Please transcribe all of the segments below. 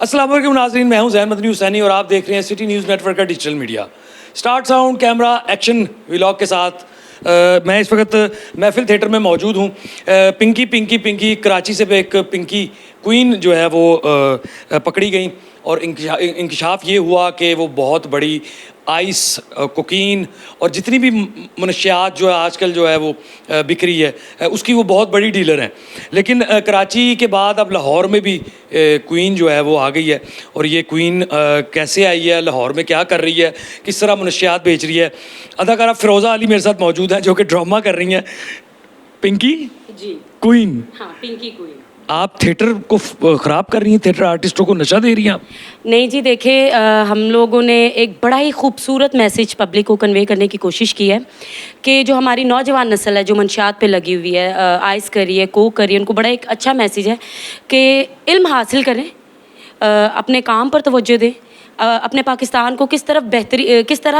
अस्सलाम वालेकुम नाज़रीन, मैं हूं ज़ैन मदनी हुसैनी और आप देख रहे हैं सिटी न्यूज़ नेटवर्क का digital media. Start sound camera action vlog के साथ मैं इस वक्त महफिल थिएटर में मौजूद हूं। पिंकी पिंकी पिंकी कराची से एक पिंकी क्वीन जो है वो पकड़ी गई और इंकशाफ ये हुआ कि वो बहुत बड़ी आइस, कोकीन और जितनी भी मनशियात जो है आजकल जो है वो बिक रही है उसकी वो बहुत बड़ी डीलर हैं। लेकिन कराची के बाद अब लाहौर में भी क्वीन जो है वो आ गई है और ये क्वीन कैसे आई है, लाहौर में क्या कर रही है, किस तरह मनशियात बेच रही है। अदाकारा फ़िरोज़ा अली मेरे साथ मौजूद हैं जो कि ड्रामा कर रही हैं। पिंकी जी क्वीन, हाँ, पिंकी क्वीन। आप थिएटर को ख़राब कर रही हैं, थिएटर आर्टिस्टों को नशा दे रही हैं आप। नहीं जी, देखिए हम लोगों ने एक बड़ा ही खूबसूरत मैसेज पब्लिक को कन्वे करने की कोशिश की है कि जो हमारी नौजवान नस्ल है जो मंशियात पे लगी हुई है, आइस कर रही है, कोक कर रही है, उनको बड़ा एक अच्छा मैसेज है कि इल्म हासिल करें, अपने काम पर तवज्जो दें, अपने पाकिस्तान को किस तरह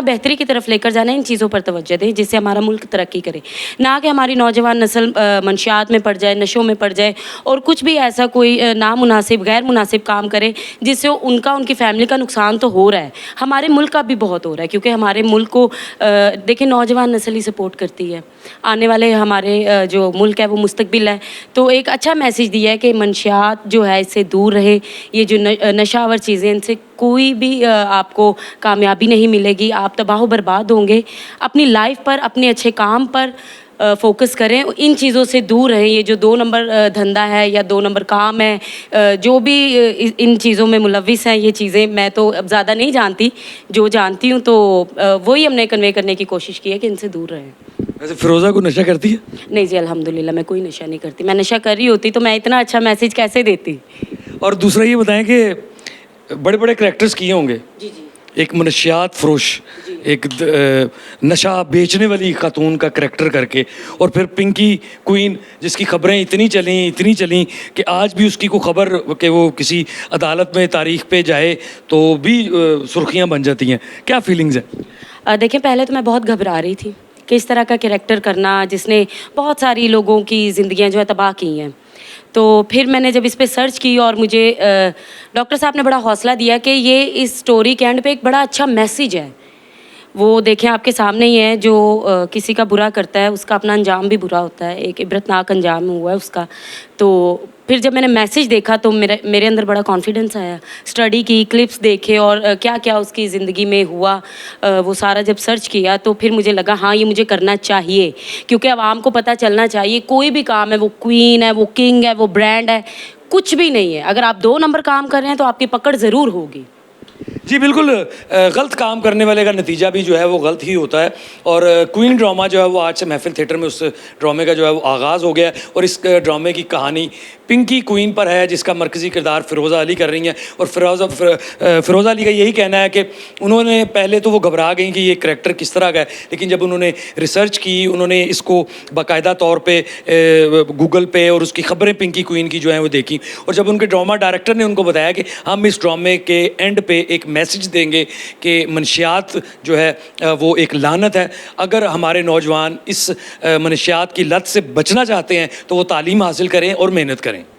बेहतरी की तरफ लेकर जाना है, इन चीज़ों पर तवज्जो दें जिससे हमारा मुल्क तरक्की करे, ना कि हमारी नौजवान नस्ल मंशियात में पड़ जाए, नशों में पड़ जाए और कुछ भी ऐसा कोई नामुनासिब गैर मुनासिब काम करे जिससे उनकी फ़ैमिली का नुकसान तो हो रहा है, हमारे मुल्क का भी बहुत हो रहा है। क्योंकि हमारे मुल्क को देखिए नौजवान नस्ल ही सपोर्ट करती है, आने वाले हमारे जो मुल्क है वो मुस्तकबिल है। तो एक अच्छा मैसेज दिया है कि मंशियात जो है इससे दूर रहे, ये जो नशावर चीज़ें इनसे कोई भी आपको कामयाबी नहीं मिलेगी, आप तबाह बर्बाद होंगे। अपनी लाइफ पर, अपने अच्छे काम पर फोकस करें, इन चीज़ों से दूर रहें। ये जो 2 नंबर धंधा है या 2 नंबर काम है, जो भी इन चीज़ों में मुलविस हैं, ये चीज़ें मैं तो अब ज़्यादा नहीं जानती, जो जानती हूँ तो वही हमने कन्वे करने की कोशिश की है कि इनसे दूर रहें। वैसे फ़िरोज़ा को नशा करती है? नहीं जी, अल्हम्दुलिल्लाह मैं कोई नशा नहीं करती। मैं नशा कर रही होती तो मैं इतना अच्छा मैसेज कैसे देती। और दूसरा ये बताएं कि बड़े बड़े करैक्टर्स किए होंगे, जी जी एक मनशियात फरोश, एक नशा बेचने वाली खातून का करैक्टर करके, और फिर पिंकी क्वीन जिसकी खबरें इतनी चलीं कि आज भी उसकी को खबर कि वो किसी अदालत में तारीख पे जाए तो भी सुर्खियां बन जाती हैं। क्या फीलिंग्स हैं? देखिए, पहले तो मैं बहुत घबरा रही थी कि इस तरह का कैरेक्टर करना जिसने बहुत सारी लोगों की ज़िंदगियां जो है तबाह की हैं। तो फिर मैंने जब इस पे सर्च की और मुझे डॉक्टर साहब ने बड़ा हौसला दिया कि ये इस स्टोरी के एंड पे एक बड़ा अच्छा मैसेज है। वो देखें आपके सामने ही है, जो किसी का बुरा करता है उसका अपना अंजाम भी बुरा होता है, एक इबरतनाक अंजाम हुआ है उसका। तो फिर जब मैंने मैसेज देखा तो मेरे अंदर बड़ा कॉन्फिडेंस आया, स्टडी की, क्लिप्स देखे और क्या क्या उसकी ज़िंदगी में हुआ, वो सारा जब सर्च किया तो फिर मुझे लगा हाँ ये मुझे करना चाहिए। क्योंकि आवाम को पता चलना चाहिए कोई भी काम है, वो क्वीन है, वो किंग है, वो ब्रांड है, कुछ भी नहीं है। अगर आप 2 नंबर काम कर रहे हैं तो आपकी पकड़ ज़रूर होगी। जी बिल्कुल, गलत काम करने वाले का नतीजा भी जो है वो गलत ही होता है। और क्वीन ड्रामा जो है वो आज से महफिल थिएटर में उस ड्रामे का जो है वो आगाज़ हो गया है और इस ड्रामे की कहानी पिंकी क्वीन पर है जिसका मरकज़ी किरदार फ़िरोज़ा अली कर रही हैं। और फ़िरोज़ा अली का यही कहना है कि उन्होंने पहले तो वो घबरा गई कि ये करैक्टर किस तरह का है, लेकिन जब उन्होंने रिसर्च की, उन्होंने इसको बाकायदा तौर पे गूगल पे और उसकी ख़बरें पिंकी क्वीन की जो हैं वो देखी, और जब उनके ड्रामा डायरेक्टर ने उनको बताया कि हम इस ड्रामे के एंड पे एक मैसेज देंगे कि मनशियात जो है वो एक लानत है, अगर हमारे नौजवान इस मनशियात की लत से बचना चाहते हैं तो वो तालीम हासिल करें और मेहनत करें।